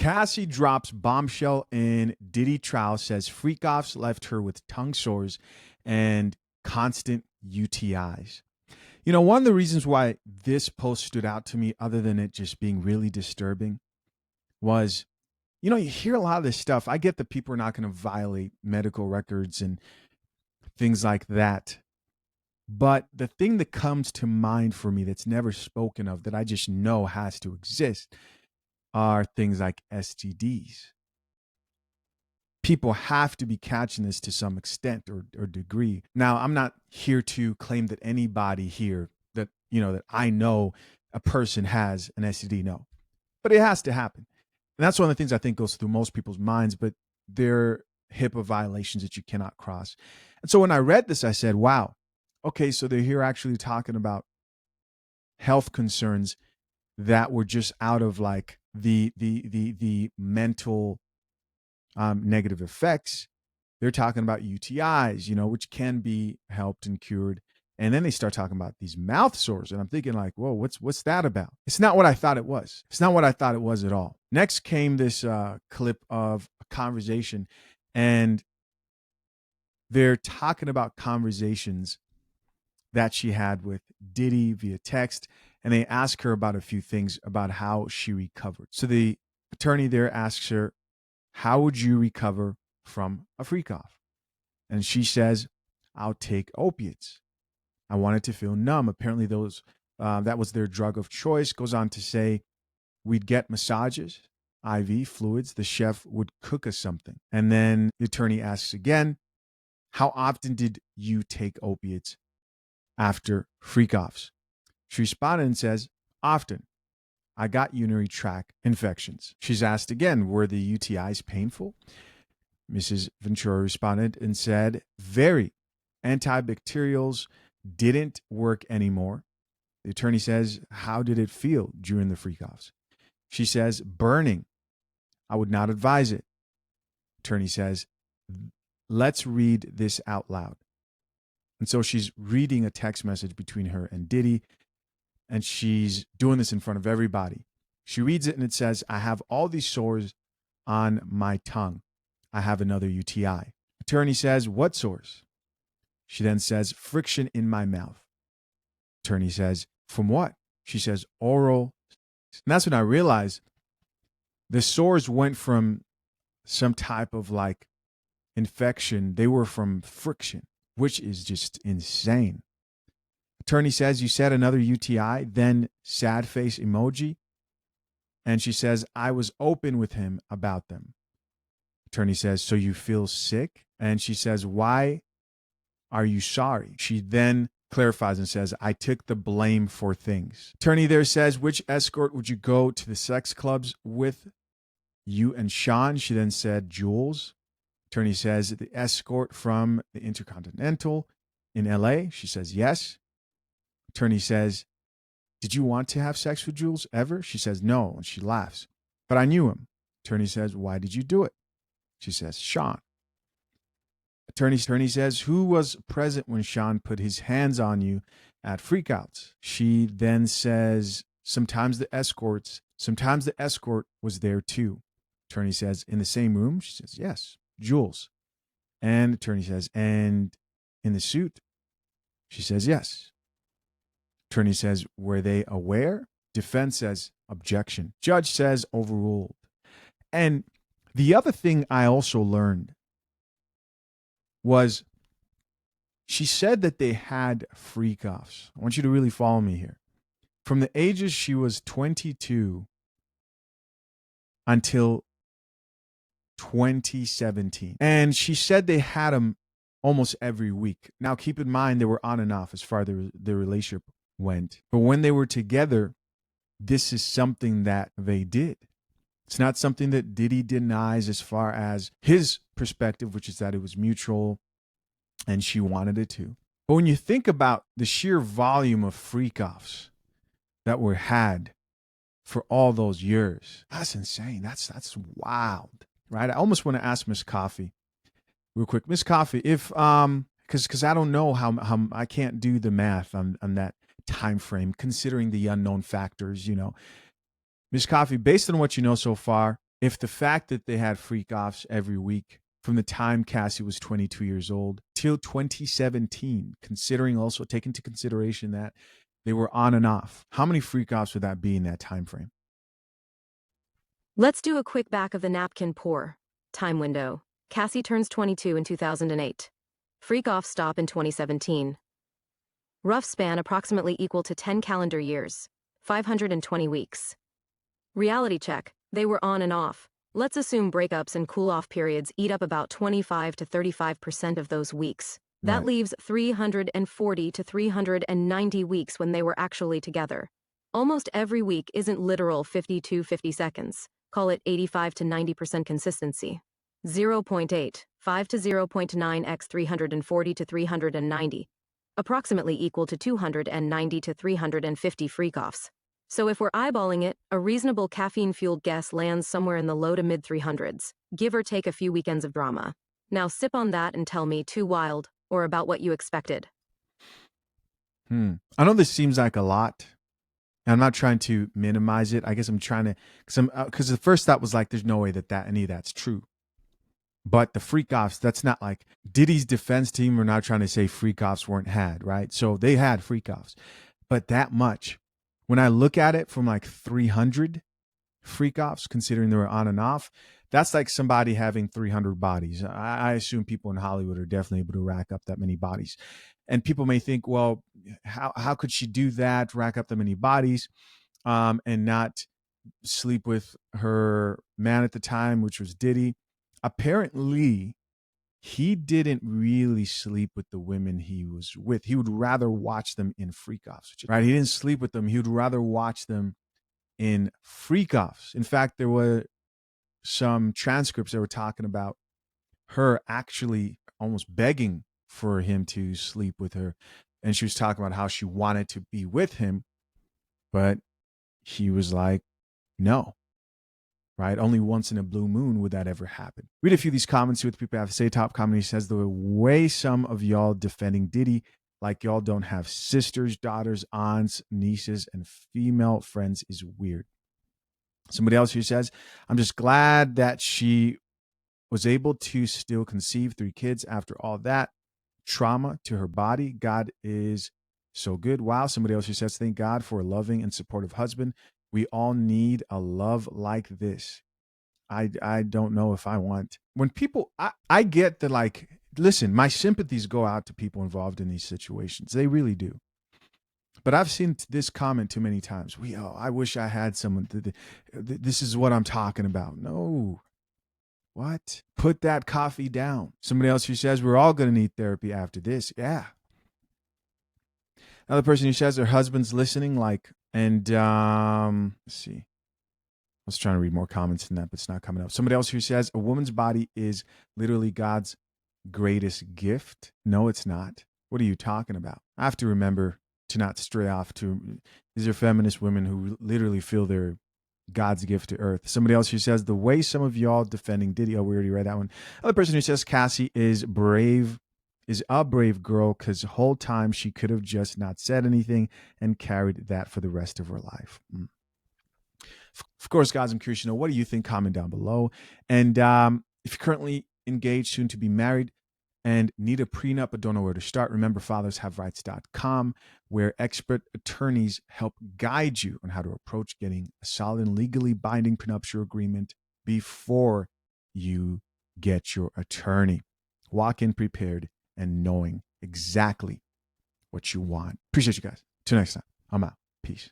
Cassie drops bombshell in Diddy trial, says freak-offs left her with tongue sores and constant UTIs. You know, one of the reasons why this post stood out to me, other than it just being really disturbing, was, you hear a lot of this stuff. I get that people are not going to violate medical records and things like that. But the thing that comes to mind for me that's never spoken of, that I just know has to exist, are things like STDs. People have to be catching this to some extent or degree. Now, I'm not here to claim that anybody here that I know a person has an STD. No, but it has to happen. And that's one of the things I think goes through most people's minds, but they're HIPAA violations that you cannot cross. And so when I read this, I said, wow, okay, so they're here actually talking about health concerns that were just out of like the mental negative effects. They're talking about UTIs, which can be helped and cured. And then they start talking about these mouth sores. And I'm thinking like, whoa, what's that about? It's not what I thought it was. It's not what I thought it was at all. Next came this clip of a conversation. And they're talking about conversations that she had with Diddy via text. And they ask her about a few things about how she recovered. So the attorney there asks her, how would you recover from a freak off? And she says, I'll take opiates. I wanted to feel numb. Apparently that was their drug of choice. Goes on to say, we'd get massages, IV fluids. The chef would cook us something. And then the attorney asks again, how often did you take opiates after freak offs? She responded and says, often. I got urinary tract infections. She's asked again, were the UTIs painful? Mrs. Ventura responded and said, very. Antibacterials didn't work anymore. The attorney says, how did it feel during the freak-offs? She says, burning. I would not advise it. Attorney says, let's read this out loud. And so she's reading a text message between her and Diddy, and she's doing this in front of everybody. She reads it and it says, I have all these sores on my tongue. I have another UTI. Attorney says, what sores? She then says, friction in my mouth. Attorney says, from what? She says, oral. And that's when I realized the sores went from some type of like infection. They were from friction, which is just insane. Attorney says, you said another UTI, then sad face emoji. And she says, I was open with him about them. Attorney says, so you feel sick? And she says, why are you sorry? She then clarifies and says, I took the blame for things. Attorney there says, which escort would you go to the sex clubs with? You and Sean? She then said, Jules. Attorney says, the escort from the Intercontinental in LA? She says, yes. Attorney says, did you want to have sex with Jules ever? She says, no. And she laughs. But I knew him. Attorney says, why did you do it? She says, Sean. Attorney says, who was present when Sean put his hands on you at freakouts? She then says, sometimes the escort was there too. Attorney says, in the same room? She says, yes. Jules. And attorney says, and in the suit? She says, yes. Attorney says, were they aware? Defense says, objection. Judge says, overruled. And the other thing I also learned was she said that they had freak-offs. I want you to really follow me here. From the ages she was 22 until 2017. And she said they had them almost every week. Now, keep in mind, they were on and off as far as their relationship went. But when they were together, this is something that they did. It's not something that Diddy denies as far as his perspective, which is that it was mutual and she wanted it too. But when you think about the sheer volume of freak-offs that were had for all those years, that's insane. That's wild, right? I almost want to ask Miss Coffee real quick. Miss Coffee, if, because I don't know how I can't do the math on that time frame, considering the unknown factors, Miss Coffee, based on what you know so far, If the fact that they had freak offs every week from the time Cassie was 22 years old till 2017, considering also take into consideration that they were on and off, how many freak offs would that be in that time frame? Let's do a quick back of the napkin pour. Time window. Cassie turns 22 in 2008. Freak off stop in 2017. Rough span approximately equal to 10 calendar years. 520 weeks. Reality check. They were on and off. Let's assume breakups and cool-off periods eat up about 25 to 35% of those weeks. That Right. leaves 340 to 390 weeks when they were actually together. Almost every week isn't literal 50 to 50 seconds. Call it 85 to 90% consistency. 0.8, 5 to 0.9x 340 to 390. Approximately equal to 290 to 350 freak-offs. So if we're eyeballing it, a reasonable caffeine-fueled guess lands somewhere in the low to mid-300s, give or take a few weekends of drama. Now sip on that and tell me too wild, or about what you expected. I know this seems like a lot. And I'm not trying to minimize it. I guess I'm trying to, because the first thought was like, there's no way that any of that's true. But the freak offs, that's not like Diddy's defense team. We're not trying to say freak offs weren't had, right? So they had freak offs, but that much. When I look at it from like 300 freak offs, considering they were on and off, that's like somebody having 300 bodies. I assume people in Hollywood are definitely able to rack up that many bodies. And people may think, well, how could she do that, rack up that many bodies, and not sleep with her man at the time, which was Diddy? Apparently, he didn't really sleep with the women he was with. He would rather watch them in freak offs, right? He didn't sleep with them. He would rather watch them in freak offs. In fact, there were some transcripts that were talking about her actually almost begging for him to sleep with her. And she was talking about how she wanted to be with him, but he was like, no. Right? Only once in a blue moon would that ever happen. Read a few of these comments, see what people have to say. Top comment says, the way some of y'all defending Diddy, like y'all don't have sisters, daughters, aunts, nieces, and female friends is weird. Somebody else here says, I'm just glad that she was able to still conceive 3 kids after all that trauma to her body. God is so good. Wow. Somebody else here says, thank God for a loving and supportive husband. We all need a love like this. I don't know if I want, when people, I get that, like, listen, my sympathies go out to people involved in these situations. They really do. But I've seen this comment too many times. I wish I had someone. This is what I'm talking about. No. What? Put that coffee down. Somebody else who says we're all going to need therapy after this. Yeah. Another person who says their husband's listening, let's see. I was trying to read more comments than that, but it's not coming up. Somebody else who says a woman's body is literally God's greatest gift. No, it's not. What are you talking about? I have to remember to not stray off to, these are feminist women who literally feel they're God's gift to earth. Somebody else who says the way some of y'all defending Diddy. Oh, we already read that one. Another person who says Cassie is a brave girl because the whole time she could have just not said anything and carried that for the rest of her life. Of course, guys, I'm curious to know, what do you think? Comment down below. And if you're currently engaged, soon to be married, and need a prenup but don't know where to start, remember fathershaverights.com, where expert attorneys help guide you on how to approach getting a solid and legally binding prenuptial agreement before you get your attorney. Walk in prepared and knowing exactly what you want. Appreciate you guys. Till next time, I'm out. Peace.